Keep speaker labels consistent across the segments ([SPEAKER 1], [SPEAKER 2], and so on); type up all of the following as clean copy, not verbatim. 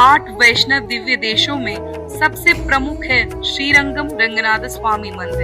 [SPEAKER 1] 8 वैष्णव दिव्य देशों में सबसे प्रमुख है श्रीरंगम रंगनाथ स्वामी मंदिर।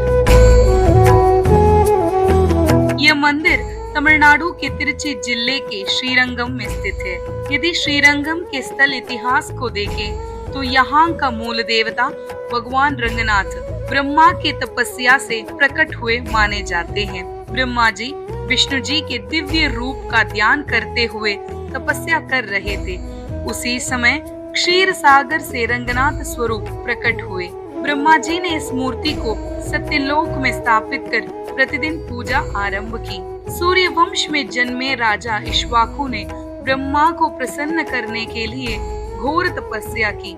[SPEAKER 1] यह मंदिर तमिलनाडु के तिरुचि जिले के श्रीरंगम में स्थित है। यदि श्रीरंगम के स्थल इतिहास को देखें तो यहाँ का मूल देवता भगवान रंगनाथ ब्रह्मा की तपस्या से प्रकट हुए माने जाते हैं। ब्रह्मा जी विष्णु जी के दिव्य रूप का ध्यान करते हुए तपस्या कर रहे थे। उसी समय क्षीर सागर से रंगनाथ स्वरूप प्रकट हुए। ब्रह्मा जी ने इस मूर्ति को सत्यलोक में स्थापित कर प्रतिदिन पूजा आरंभ की। सूर्य वंश में जन्मे राजा इक्ष्वाकु ने ब्रह्मा को प्रसन्न करने के लिए घोर तपस्या की।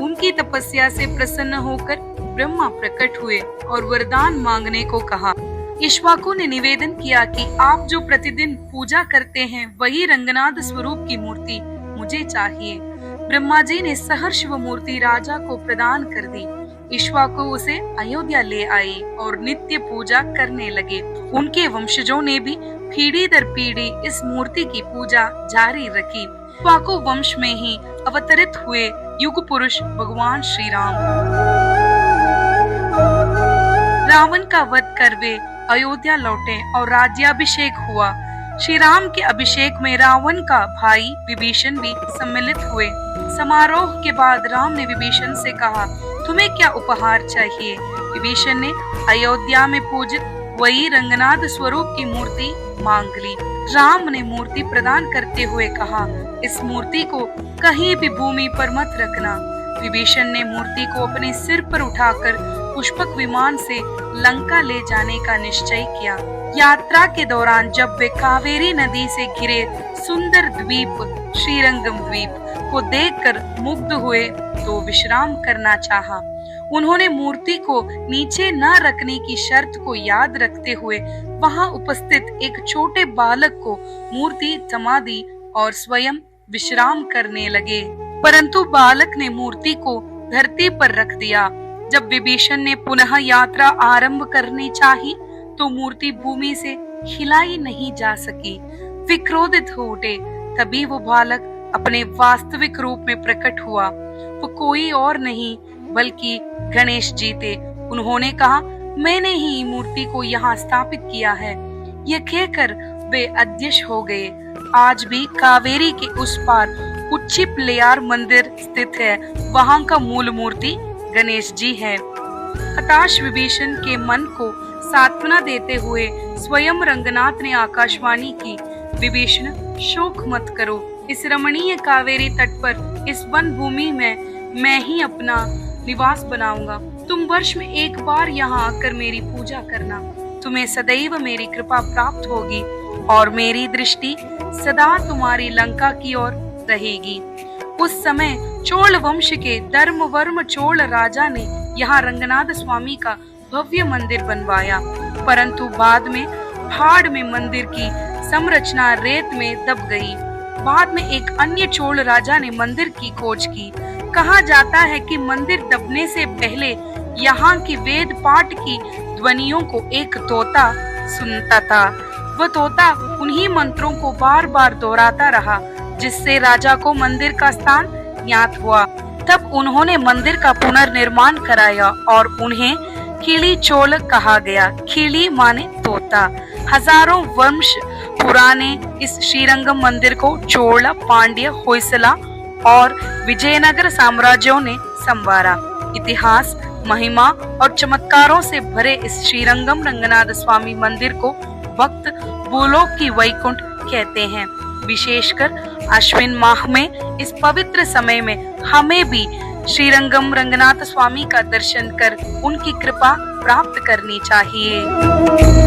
[SPEAKER 1] उनकी तपस्या से प्रसन्न होकर ब्रह्मा प्रकट हुए और वरदान मांगने को कहा। इक्ष्वाकु ने निवेदन किया कि आप जो प्रतिदिन पूजा करते हैं वही रंगनाथ स्वरूप की मूर्ति मुझे चाहिए। ब्रह्मा जी ने सहर्ष वो मूर्ति राजा को प्रदान कर दी। इक्ष्वाकु उसे अयोध्या ले आए और नित्य पूजा करने लगे। उनके वंशजों ने भी पीढ़ी दर पीढ़ी इस मूर्ति की पूजा जारी रखी। इक्ष्वाकु वंश में ही अवतरित हुए युग पुरुष भगवान श्री राम। रावण का वध कर वे अयोध्या लौटे और राज्याभिषेक हुआ। श्री राम के अभिषेक में रावण का भाई विभीषण भी सम्मिलित हुए। समारोह के बाद राम ने विभीषण से कहा, तुम्हें क्या उपहार चाहिए? विभीषण ने अयोध्या में पूजित वही रंगनाथ स्वरूप की मूर्ति मांग ली। राम ने मूर्ति प्रदान करते हुए कहा, इस मूर्ति को कहीं भी भूमि पर मत रखना। विभीषण ने मूर्ति को अपने सिर पर उठाकर पुष्पक विमान से लंका ले जाने का निश्चय किया। यात्रा के दौरान जब वे कावेरी नदी से घिरे सुंदर द्वीप श्रीरंगम द्वीप को देखकर मुग्ध हुए तो विश्राम करना चाहा। उन्होंने मूर्ति को नीचे न रखने की शर्त को याद रखते हुए वहां उपस्थित एक छोटे बालक को मूर्ति थमा दी और स्वयं विश्राम करने लगे। परंतु बालक ने मूर्ति को धरती पर रख दिया। जब विभीषण ने पुनः यात्रा आरंभ करनी चाही तो मूर्ति भूमि से हिलाई नहीं जा सकी। वे क्रोधित हो उठे। तभी वो बालक अपने वास्तविक रूप में प्रकट हुआ। वो कोई और नहीं बल्कि गणेश जी थे। उन्होंने कहा, मैंने ही मूर्ति को यहाँ स्थापित किया है। यह कहकर वे अदृश्य हो गए। आज भी कावेरी के उस पार उच्चिप्लयार मंदिर स्थित है। वहाँ का मूल मूर्ति गणेश जी है। हताश विभीषण के मन को सांत्वना देते हुए स्वयं रंगनाथ ने आकाशवाणी की, विभीषण शोक मत करो। इस रमणीय कावेरी तट पर इस वन भूमि में मैं ही अपना निवास बनाऊंगा। तुम वर्ष में एक बार यहाँ आकर मेरी पूजा करना। तुम्हें सदैव मेरी कृपा प्राप्त होगी और मेरी दृष्टि सदा तुम्हारी लंका की ओर रहेगी। उस समय चोल वंश के धर्मवर्म चोल राजा ने यहाँ रंगनाथ स्वामी का भव्य मंदिर बनवाया। परंतु बाद में पहाड़ में मंदिर की संरचना रेत में दब गई। बाद में एक अन्य चोल राजा ने मंदिर की खोज की। कहा जाता है कि मंदिर दबने से पहले यहाँ की वेद पाठ की ध्वनियों को एक तोता सुनता था। वह तोता उन्हीं मंत्रों को बार बार दोहराता रहा, जिससे राजा को मंदिर का स्थान ज्ञात हुआ। तब उन्होंने मंदिर का पुनर्निर्माण कराया और उन्हें खिली चोल कहा गया। खिली माने तोता। हजारों वर्ष पुराने इस श्रीरंगम मंदिर को चोल, पांड्य, होयसला और विजयनगर साम्राज्यों ने संवारा। इतिहास, महिमा और चमत्कारों से भरे इस श्रीरंगम रंगनाथ स्वामी मंदिर को भक्त भूलोक की वैकुंठ कहते हैं। विशेषकर अश्विन माह में इस पवित्र समय में हमें भी श्रीरंगम रंगनाथ स्वामी का दर्शन कर उनकी कृपा प्राप्त करनी चाहिए।